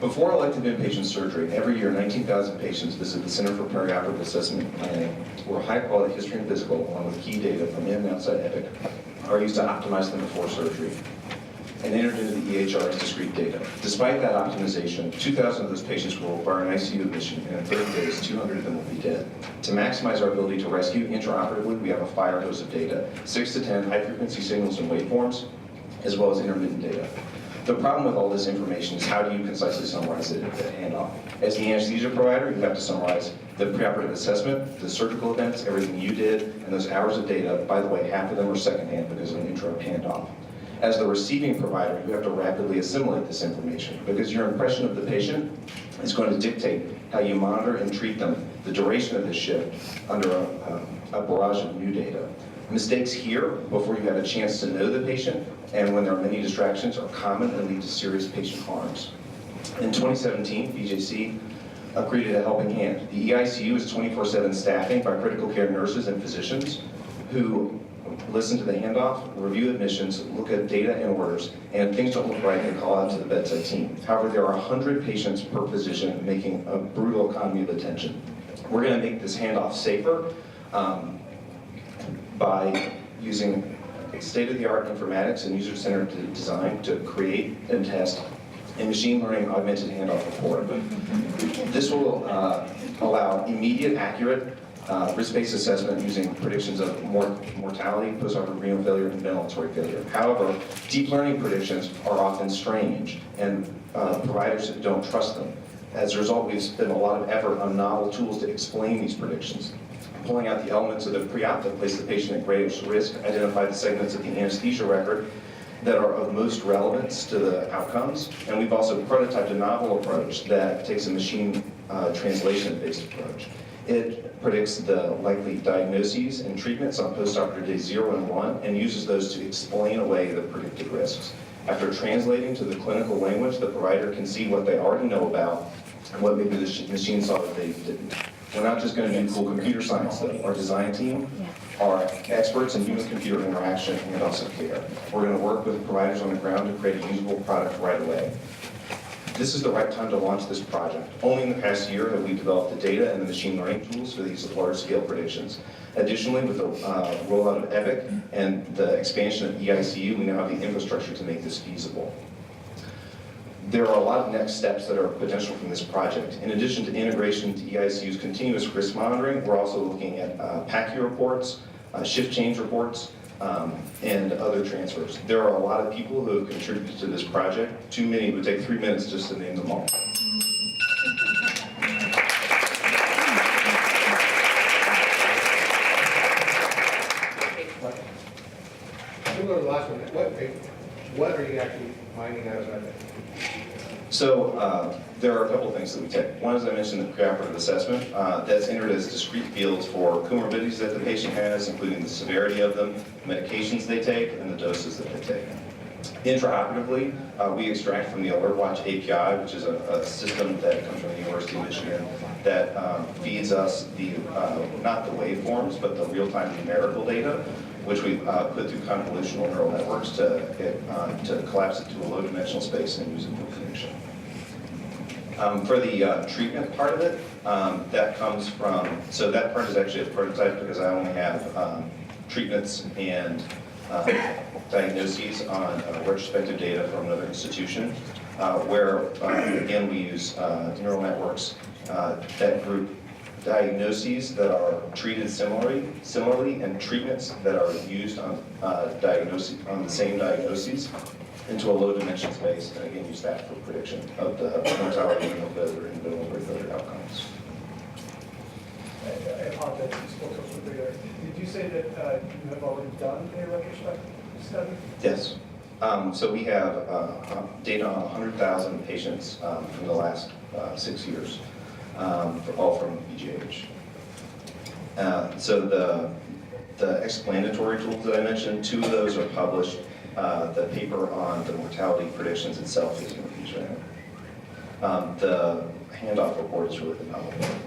Before elective inpatient surgery, every year 19,000 patients visit the Center for Perioperative Assessment and Planning, where high-quality history and physical, along with key data from in and outside Epic, are used to optimize them before surgery and entered into the EHR as discrete data. Despite that optimization, 2,000 of those patients will require an ICU admission, and in 30 days, 200 of them will be dead. To maximize our ability to rescue intraoperatively, we have a fire hose of data, 6 to 10 high-frequency signals and waveforms, as well as intermittent data. The problem with all this information is how do you concisely summarize it at handoff? As the anesthesia provider, you have to summarize the preoperative assessment, the surgical events, everything you did, and those hours of data. By the way, half of them are secondhand because of an intro handoff. As the receiving provider, you have to rapidly assimilate this information because your impression of the patient is going to dictate how you monitor and treat them, the duration of this shift under a barrage of new data. Mistakes here, before you have a chance to know the patient, and when there are many distractions, are common and lead to serious patient harms. In 2017, BJC created a helping hand. The EICU is 24/7 staffing by critical care nurses and physicians who listen to the handoff, review admissions, look at data and orders, and if things don't look right, they call out to the bedside team. However, there are 100 patients per physician, making a brutal economy of attention. We're going to make this handoff safer by using state-of-the-art informatics and user-centered design to create and test a machine learning augmented handoff report. This will allow immediate, accurate, risk-based assessment using predictions of mortality, postoperative renal failure, and ventilatory failure. However, deep learning predictions are often strange, and providers don't trust them. As a result, we've spent a lot of effort on novel tools to explain these predictions, pulling out the elements of the pre-op that place the patient at greatest risk, identify the segments of the anesthesia record that are of most relevance to the outcomes, and we've also prototyped a novel approach that takes a machine translation-based approach. It predicts the likely diagnoses and treatments on postoperative days 0 and 1 and uses those to explain away the predicted risks. After translating to the clinical language, the provider can see what they already know about and what maybe the machine saw that they didn't. We're not just going to do cool computer science though. Our design team are experts in human-computer interaction and also care. We're going to work with providers on the ground to create a usable product right away. This is the right time to launch this project. Only in the past year have we developed the data and the machine learning tools for these large-scale predictions. Additionally, with the rollout of Epic and the expansion of EICU, we now have the infrastructure to make this feasible. There are a lot of next steps that are potential from this project. In addition to integration to EICU's continuous risk monitoring, we're also looking at PACU reports, shift change reports, and other transfers. There are a lot of people who have contributed to this project. Too many. It would take 3 minutes just to name them all. Similar to the last one, what are you actually finding out about that? So there are a couple of things that we take. One, as I mentioned, the preoperative assessment. That's entered as discrete fields for comorbidities that the patient has, including the severity of them, medications they take, and the doses that they take. Intraoperatively, we extract from the AlertWatch API, which is a system that comes from the University of Michigan that feeds us the, not the waveforms, but the real-time numerical data, which we put through convolutional neural networks to collapse it to a low-dimensional space and use it for prediction. For the treatment part of it, that comes from, so that part is actually a prototype because I only have treatments and diagnoses on retrospective data from another institution, where, again, we use neural networks that group diagnoses that are treated similarly and treatments that are used on the same diagnoses into a low dimension space, and again use that for prediction of the mortality, renal failure, and ventilatory failure outcomes. I apologize, you spoke so quickly there. Did you say that you have already done a retrospective study? Yes. So we have data on 100,000 patients from the last 6 years. All from BGH. So the explanatory tools that I mentioned, 2 of those are published. The paper on the mortality predictions itself is in the future. The handoff report is really the novel one.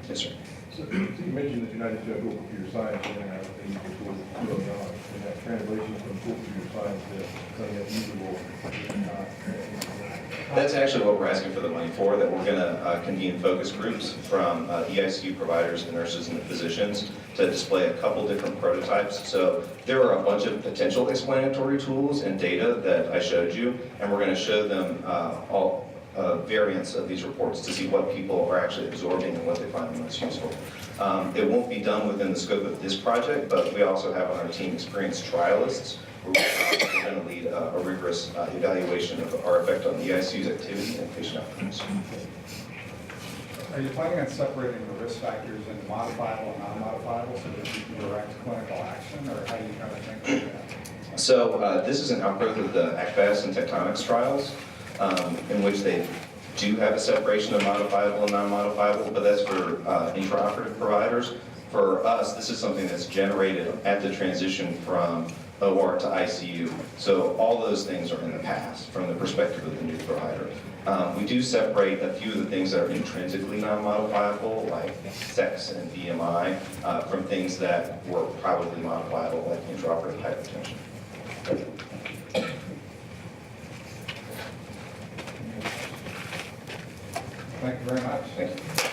Yes, sir. So you mentioned that you're not into full computer science and then everything you can do on, and that translation from full computer science to something that's usable. That's actually what we're asking for the money for, that we're gonna convene focus groups from EICU providers, the nurses, and the physicians to display a couple different prototypes. So there are a bunch of potential explanatory tools and data that I showed you, and we're gonna show them all variants of these reports to see what people are actually absorbing and what they find the most useful. It won't be done within the scope of this project, but we also have on our team experienced trialists. We're going to lead a rigorous evaluation of our effect on the EICU's activity and patient outcomes. Are you planning on separating the risk factors into modifiable and non-modifiable so that you can direct clinical action, or how do you kind of think of that? So this is an outgrowth of the ACFAS and tectonics trials, in which they do have a separation of modifiable and non-modifiable, but that's for intraoperative providers. For us, this is something that's generated at the transition from OR to ICU. So all those things are in the past from the perspective of the new provider. We do separate a few of the things that are intrinsically non-modifiable, like sex and BMI, from things that were probably modifiable, like intraoperative hypertension. Thank you very much. Thank you.